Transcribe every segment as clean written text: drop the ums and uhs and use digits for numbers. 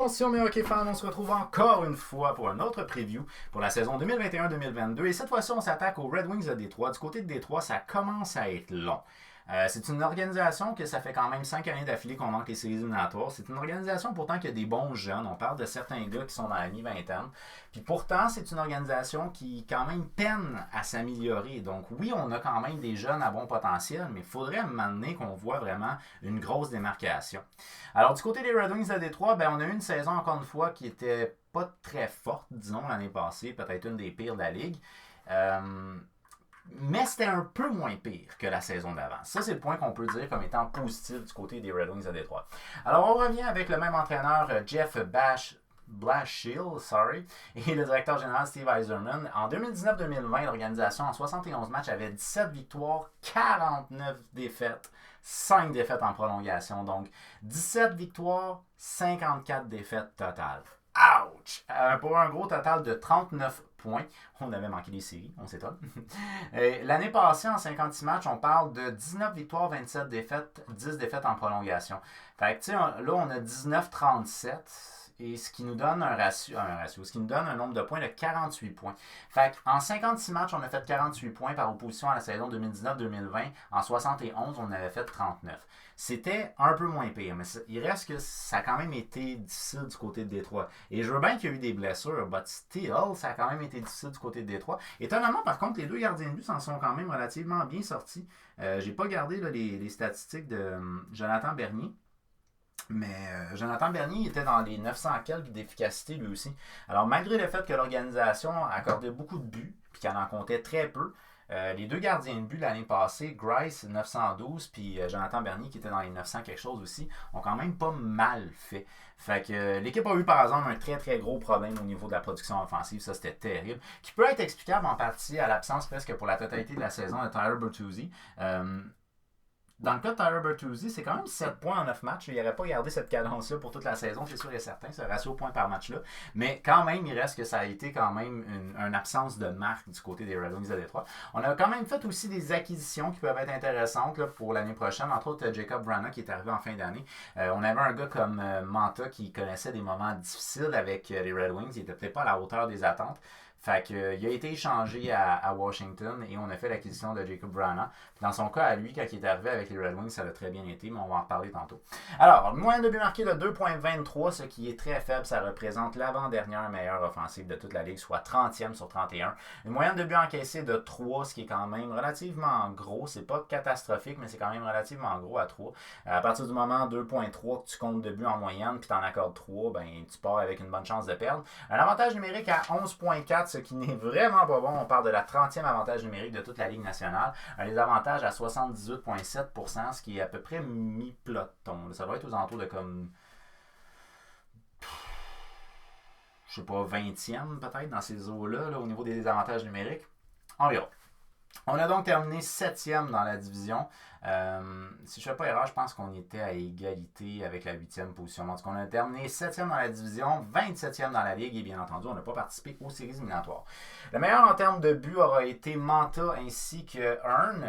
Attention mes hockey fans, on se retrouve encore une fois pour un autre preview pour la saison 2021-2022 et cette fois-ci on s'attaque aux Red Wings de Détroit. Du côté de Détroit, ça commence à être long. C'est une organisation que ça fait quand même 5 années d'affilée qu'on manque les séries éliminatoires. C'est une organisation pourtant qui a des bons jeunes. On parle de certains gars qui sont dans la mi-vingtaine. Puis pourtant, c'est une organisation qui quand même peine à s'améliorer. Donc oui, on a quand même des jeunes à bon potentiel, mais il faudrait à un moment donné qu'on voit vraiment une grosse démarcation. Alors du côté des Red Wings de Détroit, ben, on a eu une saison encore une fois qui était pas très forte, disons, l'année passée. Peut-être une des pires de la Ligue. Mais c'était un peu moins pire que la saison d'avant. Ça, c'est le point qu'on peut dire comme étant positif du côté des Red Wings de Détroit. Alors, on revient avec le même entraîneur, Jeff Blashill, et le directeur général Steve Yzerman. En 2019-2020, l'organisation, en 71 matchs, avait 17 victoires, 49 défaites, 5 défaites en prolongation. Donc, 17 victoires, 54 défaites totales. Ouch! Pour un gros total de 39 points. On avait manqué les séries, on s'étonne. L'année passée, en 56 matchs, on parle de 19 victoires, 27 défaites, 10 défaites en prolongation. Fait que, tu sais, là, on a 19-37. Et ce qui nous donne ce qui nous donne un nombre de points de 48 points. Fait en 56 matchs, on a fait 48 points par opposition à la saison 2019-2020. En 71, on avait fait 39. C'était un peu moins pire, mais il reste que ça a quand même été difficile du côté de Détroit. Et je veux bien qu'il y ait eu des blessures, but still, ça a quand même été difficile du côté de Détroit. Étonnamment, par contre, les deux gardiens de but s'en sont quand même relativement bien sortis. J'ai pas gardé là, les statistiques de Jonathan Bernier. Mais Jonathan Bernier était dans les 900 quelques d'efficacité lui aussi. Alors malgré le fait que l'organisation accordait beaucoup de buts, puis qu'elle en comptait très peu, les deux gardiens de but l'année passée, Grice 912 puis Jonathan Bernier qui était dans les 900 quelque chose aussi, ont quand même pas mal fait. Fait que l'équipe a eu par exemple un très très gros problème au niveau de la production offensive, ça c'était terrible, qui peut être explicable en partie à l'absence presque pour la totalité de la saison de Tyler Bertuzzi. Dans le cas de Tyler Bertuzzi, c'est quand même 7 points en 9 matchs. Il n'aurait pas gardé cette cadence-là pour toute la saison, c'est sûr et certain, ce ratio point par match-là. Mais quand même, il reste que ça a été quand même une absence de marque du côté des Red Wings de Détroit. On a quand même fait aussi des acquisitions qui peuvent être intéressantes là, pour l'année prochaine. Entre autres, Jacob Vrana qui est arrivé en fin d'année. On avait un gars comme Manta qui connaissait des moments difficiles avec les Red Wings. Il n'était peut-être pas à la hauteur des attentes. Fait que, il a été échangé à Washington et on a fait l'acquisition de Jacob Vrana. Dans son cas, à lui, quand il est arrivé avec les Red Wings, ça a très bien été, mais on va en reparler tantôt. Alors, moyenne de but marqué de 2,23, ce qui est très faible, ça représente l'avant-dernière meilleure offensive de toute la Ligue, soit 30e sur 31. Une moyenne de but encaissé de 3, ce qui est quand même relativement gros. C'est pas catastrophique, mais c'est quand même relativement gros à 3. À partir du moment 2,3 que tu comptes de buts en moyenne, puis tu en accordes 3, ben, tu pars avec une bonne chance de perdre. Un avantage numérique à 11,4, ce qui n'est vraiment pas bon. On parle de la 30e avantage numérique de toute la Ligue nationale. Un désavantage à 78,7%, ce qui est à peu près mi-peloton. Ça doit être aux alentours de comme, je sais pas, 20e peut-être dans ces eaux-là, là, au niveau des désavantages numériques. Environ. On a donc terminé 7e dans la division. Si je ne fais pas erreur, je pense qu'on était à égalité avec la 8e position. Donc, on a terminé 7e dans la division, 27e dans la Ligue et bien entendu, on n'a pas participé aux séries éliminatoires. Le meilleur en termes de buts aura été Manta ainsi que Hearn.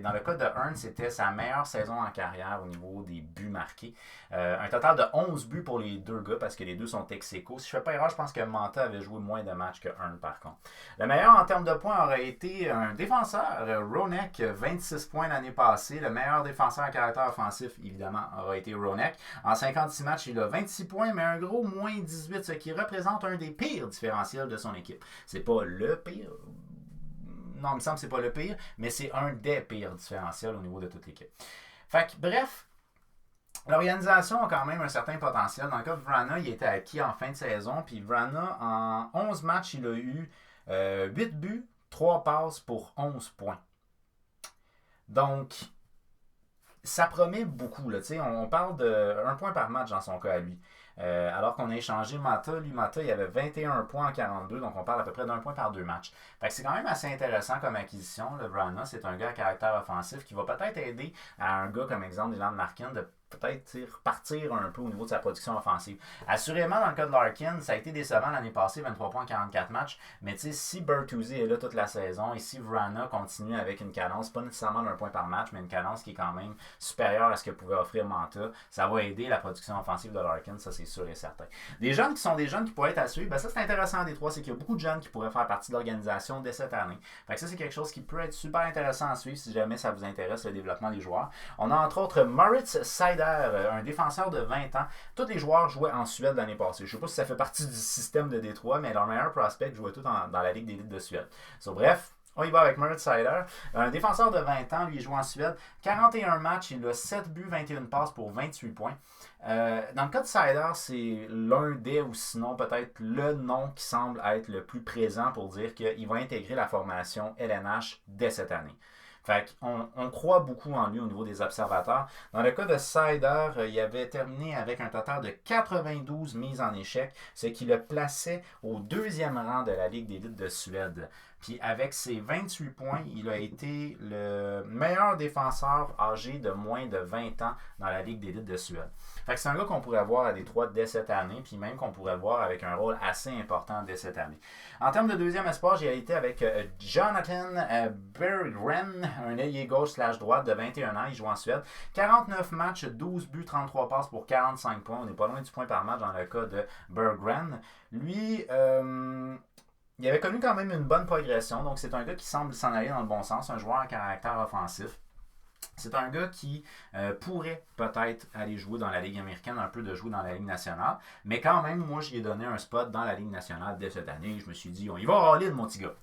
Dans le cas de Hearn, c'était sa meilleure saison en carrière au niveau des buts marqués. Un total de 11 buts pour les deux gars parce que les deux sont ex-aequo. Si je ne fais pas erreur, je pense que Manta avait joué moins de matchs que Hearn par contre. Le meilleur en termes de points aurait été un défenseur, Ronek, 26 points l'année passée. Le meilleur défenseur à caractère offensif, évidemment, aura été Ronek. En 56 matchs, il a 26 points, mais un gros moins 18, ce qui représente un des pires différentiels de son équipe. C'est pas le pire. Non, il me semble que c'est pas le pire, mais c'est un des pires différentiels au niveau de toute l'équipe. Fait que, bref, l'organisation a quand même un certain potentiel. Dans le cas de Vrana, il était acquis en fin de saison, puis Vrana, en 11 matchs, il a eu 8 buts, 3 passes pour 11 points. Donc, ça promet beaucoup. Là, on parle de 1 point par match dans son cas à lui. Alors qu'on a échangé Mata. Lui, Mata, il avait 21 points en 42, donc on parle à peu près d'1 point par 2 matchs. Fait que c'est quand même assez intéressant comme acquisition. Le Vrana, c'est un gars à caractère offensif qui va peut-être aider à un gas comme exemple Dylan Larkin de peut-être repartir un peu au niveau de sa production offensive. Assurément, dans le cas de Larkin, ça a été décevant l'année passée, 23 points en 44 matchs, mais si Bertuzzi est là toute la saison et si Vrana continue avec une cadence, pas nécessairement d'un point par match, mais une cadence qui est quand même supérieure à ce que pouvait offrir Manta, ça va aider la production offensive de Larkin, ça c'est sûr et certain. Des jeunes qui sont des jeunes qui pourraient être à suivre, ça c'est intéressant à Détroit, c'est qu'il y a beaucoup de jeunes qui pourraient faire partie de l'organisation dès cette année. Fait que ça c'est quelque chose qui peut être super intéressant à suivre si jamais ça vous intéresse le développement des joueurs. On a entre autres Moritz Seider, un défenseur de 20 ans. Tous les joueurs jouaient en Suède l'année passée. Je ne sais pas si ça fait partie du système de Détroit, mais leur meilleur prospect jouait tout dans la Ligue d'élite de Suède. Bref, on y va avec Moritz Seider. Un défenseur de 20 ans, lui, il joue en Suède. 41 matchs, il a 7 buts, 21 passes pour 28 points. Dans le cas de Seider, c'est l'un des, ou sinon peut-être le nom qui semble être le plus présent pour dire qu'il va intégrer la formation LNH dès cette année. Fait on croit beaucoup en lui au niveau des observateurs. Dans le cas de Seider, il avait terminé avec un total de 92 mises en échec, ce qui le plaçait au 2e rang de la Ligue d'élite de Suède. Puis avec ses 28 points, il a été le meilleur défenseur âgé de moins de 20 ans dans la Ligue d'élite de Suède. Fait que c'est un gars qu'on pourrait voir à Détroit dès cette année, puis même qu'on pourrait voir avec un rôle assez important dès cette année. En termes de deuxième espoir, j'ai été avec Jonathan Berggren, un ailier gauche/droite de 21 ans, il joue en Suède. 49 matchs, 12 buts, 33 passes pour 45 points. On n'est pas loin du point par match dans le cas de Berggren. Lui, il avait connu quand même une bonne progression, donc c'est un gars qui semble s'en aller dans le bon sens, un joueur à caractère offensif. C'est un gars qui pourrait peut-être aller jouer dans la Ligue américaine, un peu de jouer dans la Ligue nationale, mais quand même, moi, j'y ai donné un spot dans la Ligue nationale dès cette année. Je me suis dit, on y va all-in, mon petit gars.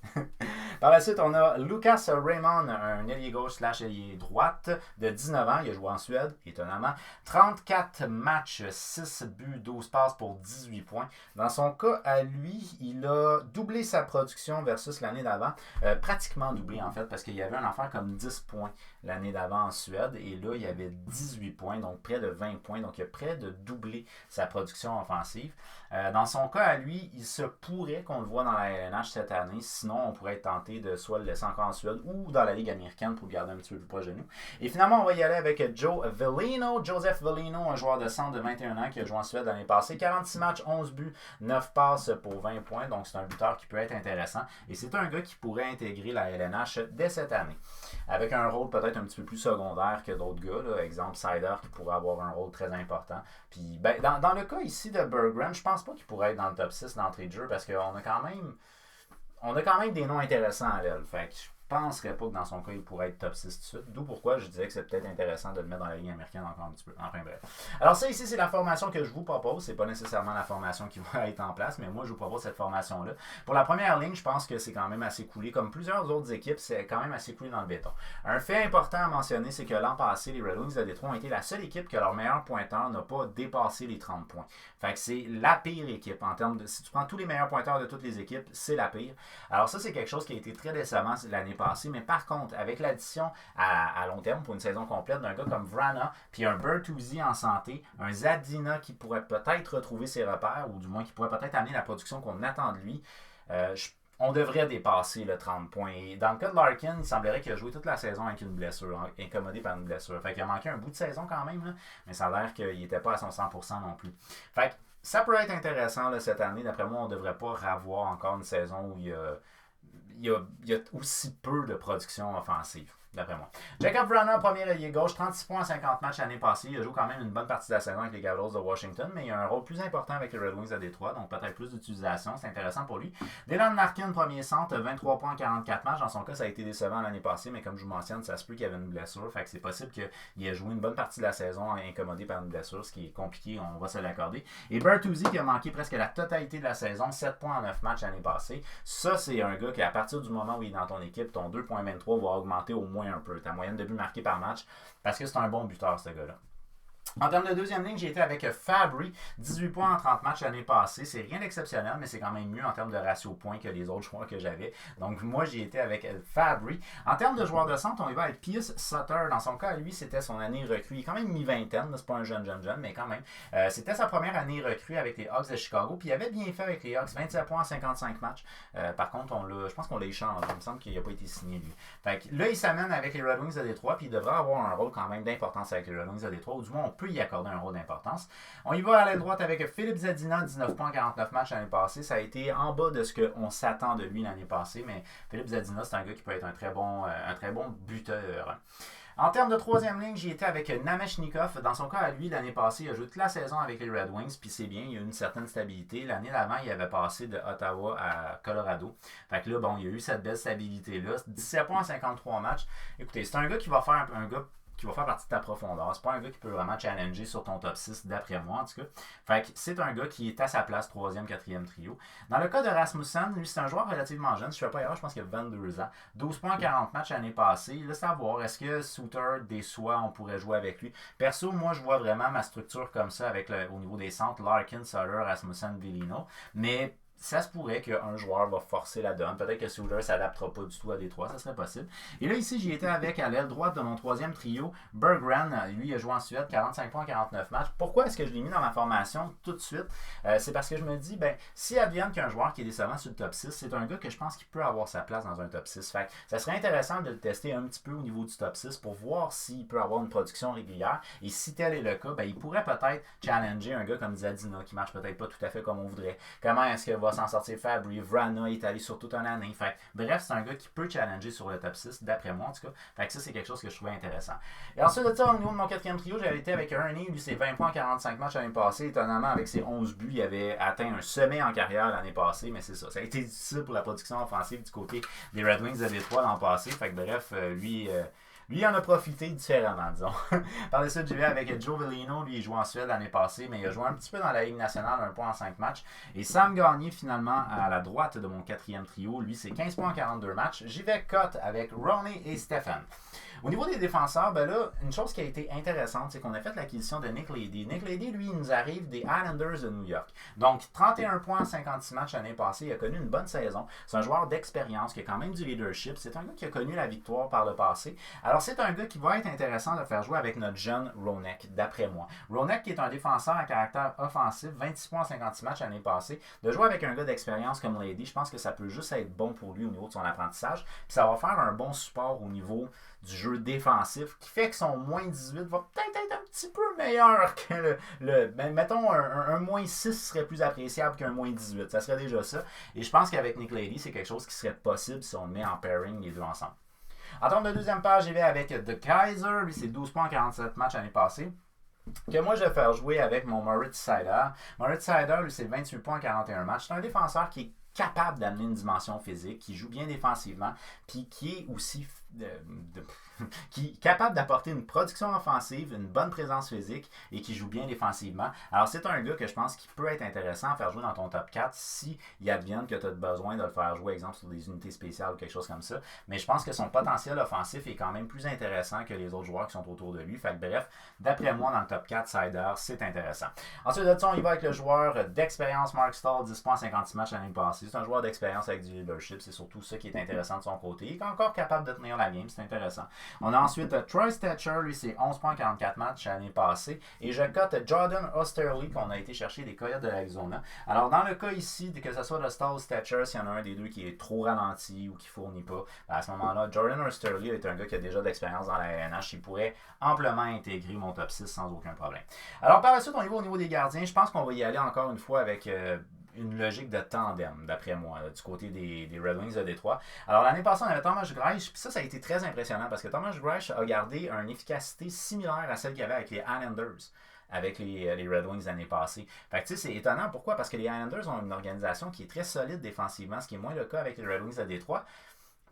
Par la suite, on a Lucas Raymond, un ailier gauche/ailier droite de 19 ans. Il a joué en Suède, étonnamment. 34 matchs, 6 buts, 12 passes pour 18 points. Dans son cas, à lui, il a doublé sa production versus l'année d'avant. Pratiquement doublé, en fait, parce qu'il y avait un affaire comme 10 points l'année d'avant en Suède. Et là, il y avait 18 points, donc près de 20 points. Donc, il a près de doubler sa production offensive. Dans son cas, à lui, il se pourrait qu'on le voit dans la LNH cette année. Sinon, on pourrait être tenté de soit le laisser encore en Suède ou dans la Ligue américaine pour le garder un petit peu plus proche de nous. Et finalement, on va y aller avec Joseph Velino, un joueur de centre de 21 ans qui a joué en Suède l'année passée. 46 matchs, 11 buts, 9 passes pour 20 points. Donc, c'est un buteur qui peut être intéressant. Et c'est un gars qui pourrait intégrer la LNH dès cette année. Avec un rôle peut-être un petit peu plus secondaire que d'autres gars. Là. Exemple, Seider qui pourrait avoir un rôle très important. Puis, dans le cas ici de Berggren, je pense pas qu'il pourrait être dans le top 6 d'entrée de jeu parce qu'on a quand même des noms intéressants à l'aile. Fait que je penserais pas que dans son cas, il pourrait être top 6 tout de suite. D'où pourquoi je disais que c'est peut-être intéressant de le mettre dans la ligne américaine encore un petit peu. Enfin bref. Alors ça ici, c'est la formation que je vous propose. C'est pas nécessairement la formation qui va être en place, mais moi, je vous propose cette formation-là. Pour la première ligne, je pense que c'est quand même assez coulé. Comme plusieurs autres équipes, c'est quand même assez coulé dans le béton. Un fait important à mentionner, c'est que l'an passé, les Red Wings de Détroit ont été la seule équipe que leur meilleur pointeur n'a pas dépassé les 30 points. Fait que c'est la pire équipe en termes de... Si tu prends tous les meilleurs pointeurs de toutes les équipes, c'est la pire. Alors ça, c'est quelque chose qui a été très décevant l'année passée, mais par contre, avec l'addition à long terme pour une saison complète d'un gars comme Vrana, puis un Bertuzzi en santé, un Zadina qui pourrait peut-être retrouver ses repères, ou du moins qui pourrait peut-être amener la production qu'on attend de lui, on devrait dépasser le 30 points. Et dans le cas de Larkin, il semblerait qu'il a joué toute la saison avec une blessure, incommodé par une blessure. Fait qu'il a manqué un bout de saison quand même, là, mais ça a l'air qu'il n'était pas à son 100% non plus. Fait que ça peut être intéressant là, cette année. D'après moi, on ne devrait pas avoir encore une saison où il y a aussi peu de production offensive, d'après moi. Jacob Vrana, premier ailier gauche, 36 points en 50 matchs l'année passée. Il a joué quand même une bonne partie de la saison avec les Capitals de Washington, mais il a un rôle plus important avec les Red Wings de Détroit, donc peut-être plus d'utilisation. C'est intéressant pour lui. Dylan Larkin, premier centre, 23 points en 44 matchs. Dans son cas, ça a été décevant l'année passée, mais comme je vous mentionne, ça se peut qu'il y avait une blessure. Fait que c'est possible qu'il ait joué une bonne partie de la saison incommodé par une blessure, ce qui est compliqué, on va se l'accorder. Et Bertuzzi qui a manqué presque la totalité de la saison, 7 points en 9 matchs l'année passée. Ça, c'est un gars qui, à partir du moment où il est dans ton équipe, ton 2.23 va augmenter au moins un peu. Ta moyenne de buts marqués par match, parce que c'est un bon buteur, ce gars-là. En termes de deuxième ligne, j'ai été avec Fabry, 18 points en 30 matchs l'année passée. C'est rien d'exceptionnel, mais c'est quand même mieux en termes de ratio points que les autres joueurs que j'avais. Donc moi, j'ai été avec Fabry. En termes de joueur de centre, on y va avec Pius Sutter. Dans son cas, lui, c'était son année recrue. Il est quand même mi-vingtaine, c'est pas un jeune, mais quand même. C'était sa première année recrue avec les Hawks de Chicago. Puis il avait bien fait avec les Hawks, 27 points en 55 matchs. Par contre, je pense qu'on l'a échangé. Il me semble qu'il n'a pas été signé, lui. Fait que là, il s'amène avec les Red Wings de Détroit, puis il devrait avoir un rôle quand même d'importance avec les Red Wings de Détroit. Ou du moins, peut y accorder un rôle d'importance. On y va à l'aile droite avec Philippe Zadina, 19 points, 49 matchs l'année passée. Ça a été en bas de ce qu'on s'attend de lui l'année passée, mais Philippe Zadina, c'est un gars qui peut être un très bon buteur. En termes de troisième ligne, j'y étais avec Namechnikov. Dans son cas, à lui, l'année passée, il a joué toute la saison avec les Red Wings, puis c'est bien, il y a eu une certaine stabilité. L'année d'avant, il avait passé de Ottawa à Colorado. Fait que là, bon, il y a eu cette belle stabilité-là. 17 points en 53 matchs. Écoutez, c'est un gars qui va faire un gars qui va faire partie de ta profondeur. C'est pas un gars qui peut vraiment challenger sur ton top 6, d'après moi, en tout cas. Fait que c'est un gars qui est à sa place, 3e, 4e trio. Dans le cas de Rasmussen, lui, c'est un joueur relativement jeune. Si je ne fais pas erreur, je pense qu'il a 22 ans. 12 points, 40 matchs l'année passée. Là, c'est à voir. Est-ce que Suter déçoit, on pourrait jouer avec lui? Perso, moi, je vois vraiment ma structure comme ça avec au niveau des centres, Larkin, Sutter, Rasmussen, Villino. Mais ça se pourrait qu'un joueur va forcer la donne. Peut-être que Suter ne s'adaptera pas du tout à Détroit, ça serait possible. Et là, ici, j'y étais avec, à l'aile droite de mon troisième trio, Berggren. Lui, il a joué en Suède, 45 points, 49 matchs. Pourquoi est-ce que je l'ai mis dans ma formation tout de suite? C'est parce que je me dis, si advienne qu'un joueur qui est décevant sur le top 6, c'est un gars que je pense qu'il peut avoir sa place dans un top 6. Fait que ça serait intéressant de le tester un petit peu au niveau du top 6 pour voir s'il peut avoir une production régulière. Et si tel est le cas, il pourrait peut-être challenger un gars comme Zadina, qui marche peut-être pas tout à fait comme on voudrait. Comment est-ce qu'il va s'en sortir Fabry? Vrana est allé sur toute une année. Fait, bref, c'est un gars qui peut challenger sur le top 6, d'après moi en tout cas. Fait que ça, c'est quelque chose que je trouvais intéressant. Et ensuite de ça, au niveau de mon quatrième trio, j'avais été avec Ernie. Lui, c'est 20 points, 45 matchs l'année passée. Étonnamment, avec ses 11 buts, il avait atteint un sommet en carrière l'année passée. Mais c'est ça. Ça a été difficile pour la production offensive du côté des Red Wings de Détroit l'an passé. Fait que bref, lui, il en a profité différemment, disons. Par la suite, j'y vais avec Joe Villino. Lui, il joue en Suède l'année passée, mais il a joué un petit peu dans la Ligue nationale, 1 point en 5 matchs. Et Sam Gagné, finalement, à la droite de mon quatrième trio. Lui, c'est 15 points en 42 matchs. J'y vais cote avec Roney et Stephen. Au niveau des défenseurs, là, une chose qui a été intéressante, c'est qu'on a fait l'acquisition de Nick Leddy. Nick Leddy, lui, il nous arrive des Islanders de New York. Donc, 31 points en 56 matchs l'année passée. Il a connu une bonne saison. C'est un joueur d'expérience qui a quand même du leadership. C'est un gars qui a connu la victoire par le passé. Alors, c'est un gars qui va être intéressant de faire jouer avec notre jeune Ronek, d'après moi. Ronek, qui est un défenseur à caractère offensif, 26 points en 56 matchs l'année passée. De jouer avec un gars d'expérience comme Leddy, je pense que ça peut juste être bon pour lui au niveau de son apprentissage. Puis ça va faire un bon support au niveau du jeu défensif, qui fait que son moins 18 va peut-être être un petit peu meilleur que mettons, un moins 6 serait plus appréciable qu'un moins 18. Ça serait déjà ça. Et je pense qu'avec Nick Leddy, c'est quelque chose qui serait possible si on met en pairing les deux ensemble. En termes de deuxième page, j'y vais avec The Kaiser. Lui, c'est 12 points en 47 matchs l'année passée. Que moi, je vais faire jouer avec mon Moritz Seider. Moritz Seider, lui, c'est 28 points en 41 matchs. C'est un défenseur qui est capable d'amener une dimension physique, qui joue bien défensivement, puis qui est aussi qui est capable d'apporter une production offensive, une bonne présence physique et qui joue bien défensivement. Alors, c'est un gars que je pense qui peut être intéressant à faire jouer dans ton top 4 si il advienne que tu as besoin de le faire jouer, exemple, sur des unités spéciales ou quelque chose comme ça. Mais je pense que son potentiel offensif est quand même plus intéressant que les autres joueurs qui sont autour de lui. Fait que bref, d'après moi, dans le top 4, Seider, c'est intéressant. Ensuite de ça, on y va avec le joueur d'expérience Mark Stahl, 10 points en 56 matchs l'année passée. C'est un joueur d'expérience avec du leadership. C'est surtout ça qui est intéressant de son côté. Il est encore capable de tenir la game. C'est intéressant. On a ensuite Troy Stetcher, lui c'est 11 points 44 matchs l'année passée. Et je cote Jordan Osterley qu'on a été chercher des Coyotes de l'Arizona. Alors dans le cas ici, que ce soit de Stahl ou Stetcher, s'il y en a un des deux qui est trop ralenti ou qui ne fournit pas, à ce moment-là, Jordan Osterley est un gars qui a déjà d'expérience dans la RNH. Il pourrait amplement intégrer mon top 6 sans aucun problème. Alors par la suite, on y va au niveau des gardiens. Je pense qu'on va y aller encore une fois avec une logique de tandem, d'après moi, du côté des Red Wings de Détroit. Alors, l'année passée, on avait Thomas Greiss, puis ça a été très impressionnant parce que Thomas Greiss a gardé une efficacité similaire à celle qu'il y avait avec les Islanders, avec les Red Wings l'année passée. Fait que tu sais, c'est étonnant. Pourquoi? Parce que les Islanders ont une organisation qui est très solide défensivement, ce qui est moins le cas avec les Red Wings de Détroit.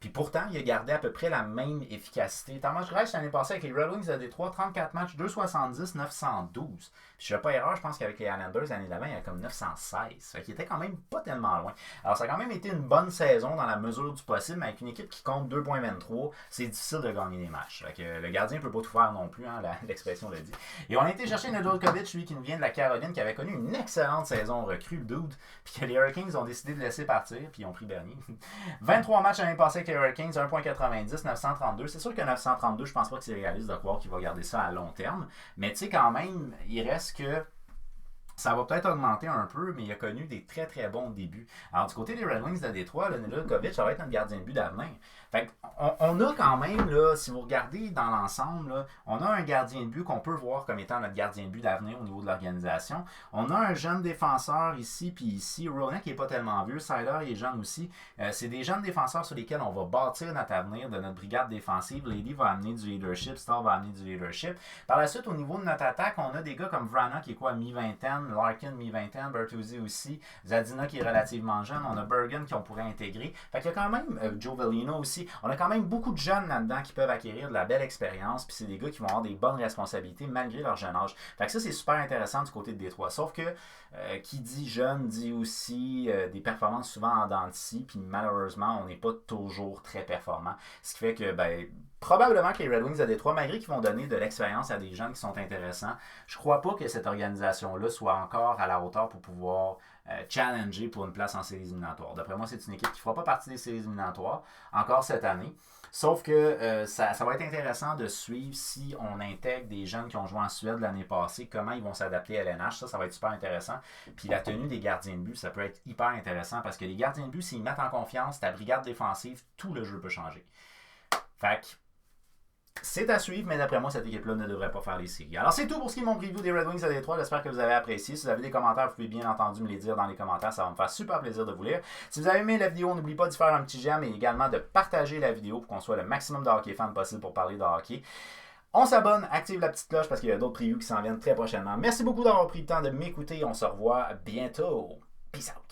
Puis pourtant, il a gardé à peu près la même efficacité. Thomas Greiss, l'année passée, avec les Red Wings de Détroit, 34 matchs, 270, 912. Puis je ne fais pas erreur, je pense qu'avec les Islanders, l'année d'avant, il y a comme 916. Fait qu'il était quand même pas tellement loin. Alors, ça a quand même été une bonne saison dans la mesure du possible, mais avec une équipe qui compte 2,23, c'est difficile de gagner des matchs. Fait que le gardien ne peut pas tout faire non plus, hein, l'expression le dit. Et on a été chercher Nedeljkovic, lui, qui nous vient de la Caroline, qui avait connu une excellente saison recrue, le dude, puis que les Hurricanes ont décidé de laisser partir, puis ils ont pris Bernier. 23 matchs l'année passée avec les Hurricanes, 1,90, 932. C'est sûr que 932, je pense pas que c'est réaliste de croire qu'il va garder ça à long terme. Mais tu sais, quand même, il reste que Ça va peut-être augmenter un peu, mais il a connu des très très bons débuts. Alors, du côté des Red Wings de Détroit, Nedeljkovic, ça va être notre gardien de but d'avenir. Fait on a quand même, là, si vous regardez dans l'ensemble, là, on a un gardien de but qu'on peut voir comme étant notre gardien de but d'avenir au niveau de l'organisation. On a un jeune défenseur ici, puis ici. Ronak qui n'est pas tellement vieux. Siler est jeune aussi. C'est des jeunes défenseurs sur lesquels on va bâtir notre avenir de notre brigade défensive. Lady va amener du leadership. Star va amener du leadership. Par la suite, au niveau de notre attaque, on a des gars comme Vrana qui est quoi, mi-vingtaine, Larkin mi-vingtaine, Bertuzzi aussi, Zadina qui est relativement jeune. On a Bergen qu'on pourrait intégrer. Fait qu'il y a quand même Joe Velino aussi. On a quand même beaucoup de jeunes là-dedans qui peuvent acquérir de la belle expérience, puis c'est des gars qui vont avoir des bonnes responsabilités malgré leur jeune âge. Fait que ça, c'est super intéressant du côté de Détroit. Sauf que qui dit jeune dit aussi des performances souvent en dents de scie, puis malheureusement, on n'est pas toujours très performant. Ce qui fait que, ben, probablement que les Red Wings de Détroit, malgré qu'ils vont donner de l'expérience à des jeunes qui sont intéressants, je crois pas que cette organisation-là soit encore à la hauteur pour pouvoir challenger pour une place en séries éliminatoires. D'après moi, c'est une équipe qui ne fera pas partie des séries éliminatoires encore cette année. Sauf que ça va être intéressant de suivre si on intègre des jeunes qui ont joué en Suède l'année passée, comment ils vont s'adapter à l'NH. Ça va être super intéressant. Puis la tenue des gardiens de but, ça peut être hyper intéressant parce que les gardiens de but, s'ils mettent en confiance ta brigade défensive, tout le jeu peut changer. Fait que c'est à suivre, mais d'après moi, cette équipe-là ne devrait pas faire les séries. Alors, c'est tout pour ce qui est mon preview des Red Wings à Détroit. J'espère que vous avez apprécié. Si vous avez des commentaires, vous pouvez bien entendu me les dire dans les commentaires. Ça va me faire super plaisir de vous lire. Si vous avez aimé la vidéo, n'oubliez pas de faire un petit j'aime et également de partager la vidéo pour qu'on soit le maximum de hockey fans possible pour parler de hockey. On s'abonne, active la petite cloche parce qu'il y a d'autres previews qui s'en viennent très prochainement. Merci beaucoup d'avoir pris le temps de m'écouter. On se revoit bientôt. Peace out.